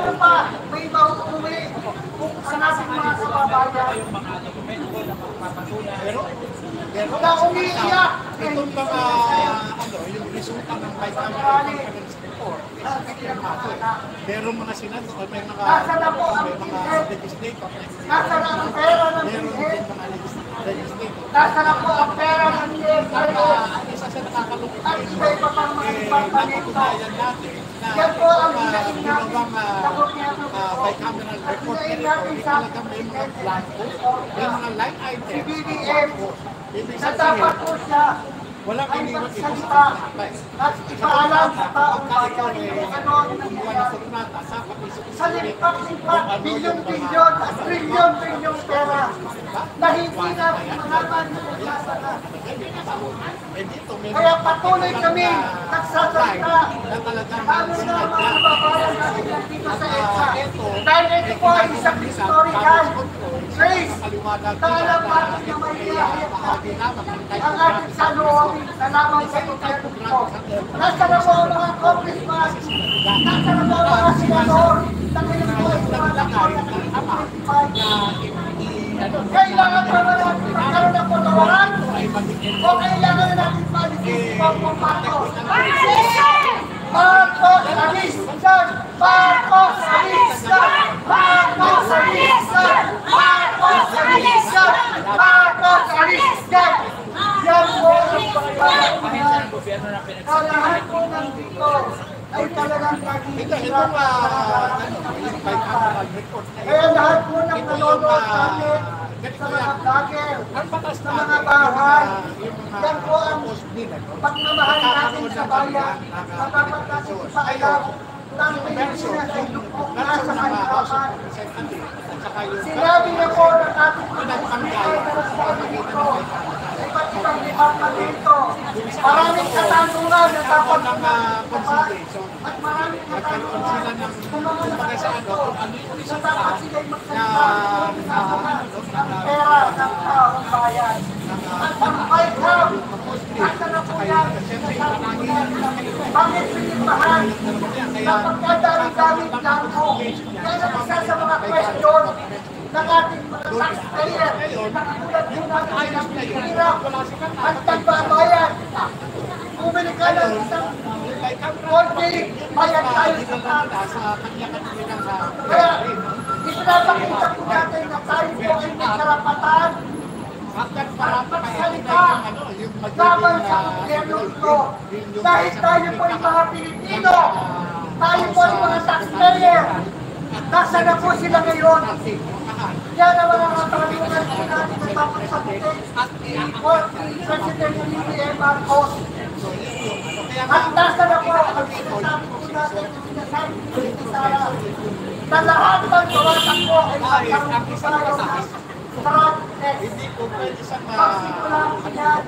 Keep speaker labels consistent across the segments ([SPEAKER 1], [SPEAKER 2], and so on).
[SPEAKER 1] ano pa, may mauuwi kung sa natin mga kababayan.
[SPEAKER 2] Wala umiiyak. Itong mga, yung resulta ng bicameral conference report, merong mga senador, may mga legislator,
[SPEAKER 1] Nasa na ang pera ng
[SPEAKER 2] meron
[SPEAKER 1] Pilipinas?
[SPEAKER 2] din mga legislator.
[SPEAKER 1] Nasa na po ang pera ng Pilipinas?
[SPEAKER 2] Isa sa nakakalungkot
[SPEAKER 1] At iba-iba pang mga departamento.
[SPEAKER 2] natutunayan natin na
[SPEAKER 1] Yan po ang hinahin natin
[SPEAKER 2] ginawang
[SPEAKER 1] sa gobyerno po.
[SPEAKER 2] bicameral report
[SPEAKER 1] Hinahin
[SPEAKER 2] na
[SPEAKER 1] natin
[SPEAKER 2] ito,
[SPEAKER 1] sa
[SPEAKER 2] talagang may mga blanco, may mga line items.
[SPEAKER 1] si BBM
[SPEAKER 2] Ibig
[SPEAKER 1] na dapat po siya
[SPEAKER 2] walang
[SPEAKER 1] ay
[SPEAKER 2] iniwan ito
[SPEAKER 1] magsalita
[SPEAKER 2] sa tatay.
[SPEAKER 1] at ipaalam sa taong bayan kung ano ang nangyayari. Sa limpak-limpak, bilyon-bilyon at trilyon-trilyon pera na hindi na malaman ng pag-asa na. Kaya patuloy kami nagsasalita, lalo na ang mga kababayan natin dito sa EDSA. Dahil ito po ay isang historical race na alam natin na may hiyahiyap ang ating saluhin sa lamang sa gobyerno ko. Nasa na po ang mga congressman, nasa na po ang mga senador, na ngayon po ay sumalakayan ng kailangan ba na natin magkaroon ng patawaran? O kailangan na natin palisin ang Marcos? Marcos, alis! Marcos, alis! Marcos, alis! Marcos, alis! Marcos, alis! Yan po ang pagkakaroon. Kalahan po ng dito ay talagang naghihirap. Kaya lahat po ng nanonood natin sa mga vlogger, sa mga bahay, yan po ang pagmamahal natin sa bayan na dapat natin ipaalam ng Pilipinas ay lupok na sa kahirapan. Sinabi na po ng ating pinagpangkay na nagsabi dito, iba't ibang departamento, maraming katanungan na dapat at maraming katanungan sa mga nakakataon na dapat sila'y magsalita ng pera ng taong bayan. At ang bayram, nasa na po yan, bakit pinipahan na pagkadami-dami lang po, yan ang isa sa mga question ng ating mga taxpayer na katulad po natin ang hirap at nagbabayan. Bumili ka ng isang konti, bayad tayo sa tax. Kaya ipinapakita po natin na tayo po ay may karapatan at magsalita laban sa gobyerno ito. Dahil tayo po ay mga Pilipino, tayo po ay mga taxpayer. Nasa na po sila ngayon? Yan ang mga katanungan po natin na dapat sagutin ni President BBM Marcos. At nasa na po ang sinasabi po natin ang sinasabi po ni Sara na lahat ng kawasan po ay magkaroon po tayo ng
[SPEAKER 2] Hindi po pwede sa
[SPEAKER 1] magsimula po yan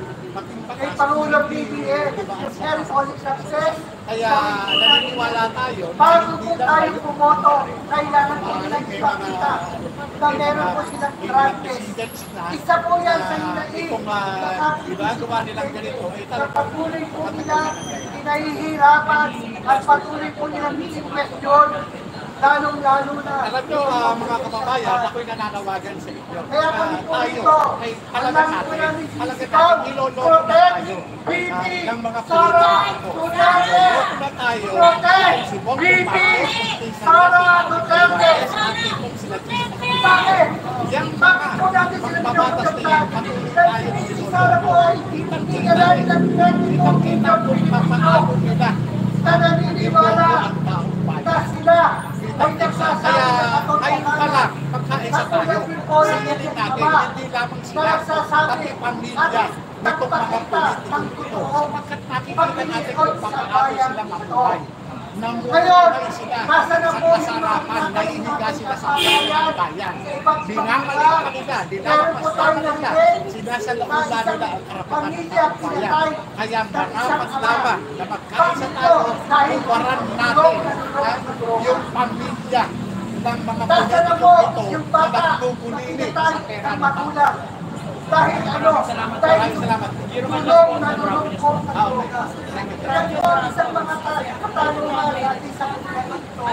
[SPEAKER 1] kay Pangulong BBM, Sir Police Success.
[SPEAKER 2] Kaya naniniwala tayo
[SPEAKER 1] Bago po tayo pumoto, kailangan po nilang ipakita na meron po silang grantes. Isa po yan sa hinaing
[SPEAKER 2] ginagawa nilang ganito
[SPEAKER 1] na patuloy po nila pinahihirapan at patuloy po nilang question, lalong-lalo na.
[SPEAKER 2] Alam nyo, mga kababayan, ako'y nananawagan sa inyo.
[SPEAKER 1] Kaya kami po
[SPEAKER 2] Tayo,
[SPEAKER 1] dito,
[SPEAKER 2] ay
[SPEAKER 1] ang
[SPEAKER 2] halaga
[SPEAKER 1] namin po
[SPEAKER 2] natin,
[SPEAKER 1] namin
[SPEAKER 2] halaga
[SPEAKER 1] sisigaw,
[SPEAKER 2] natin, iloloko na
[SPEAKER 1] protect,
[SPEAKER 2] tayo
[SPEAKER 1] BP,
[SPEAKER 2] ng mga
[SPEAKER 1] Sara,
[SPEAKER 2] politiko.
[SPEAKER 1] Duterte,
[SPEAKER 2] Iloloko na tayo,
[SPEAKER 1] protect,
[SPEAKER 2] si Bongbong
[SPEAKER 1] BP,
[SPEAKER 2] Marcos,
[SPEAKER 1] Sara, Duterte. Bakit?
[SPEAKER 2] Yang
[SPEAKER 1] Bakit po natin sila
[SPEAKER 2] magbabatas na yan, patuloy tayo ng
[SPEAKER 1] si Sara po ay tingalain ng 24 million
[SPEAKER 2] papaabot nila
[SPEAKER 1] na naniniwala
[SPEAKER 2] ang taong bayan.
[SPEAKER 1] na sila ay nagsasabi
[SPEAKER 2] Kaya
[SPEAKER 1] ng
[SPEAKER 2] ngayon pa lang, pagkaisa tayo, singilin natin, hindi lamang sila, pati pamilya nitong mga politiko ito. Sapagkat nakikita natin kung papaano sila mabuhay. Namuhay sila
[SPEAKER 1] nasa na
[SPEAKER 2] sa
[SPEAKER 1] po yung
[SPEAKER 2] kasarapan, naihiga sila sa bayan. Binabalik pa nila,
[SPEAKER 1] Meron
[SPEAKER 2] dinalapas
[SPEAKER 1] po
[SPEAKER 2] pa
[SPEAKER 1] tayo
[SPEAKER 2] nila,
[SPEAKER 1] ng
[SPEAKER 2] sinasalaulan nila ang karapatan ng
[SPEAKER 1] pamilya
[SPEAKER 2] taong bayan.
[SPEAKER 1] pinatay
[SPEAKER 2] Kaya
[SPEAKER 1] ng isang
[SPEAKER 2] marapat
[SPEAKER 1] ama.
[SPEAKER 2] lamang na magkaisa tayo, tuwaran natin yung pamilya ng mga
[SPEAKER 1] Nasa na po
[SPEAKER 2] politiko ito
[SPEAKER 1] yung
[SPEAKER 2] na
[SPEAKER 1] bata na
[SPEAKER 2] nagkukulilit
[SPEAKER 1] pinatay
[SPEAKER 2] sa pera
[SPEAKER 1] ng
[SPEAKER 2] ng
[SPEAKER 1] magulang. Dahil ano? Dahil tulong na nulungkot na droga. Yan po ang isang mga katanungan natin sa gobyerno ito.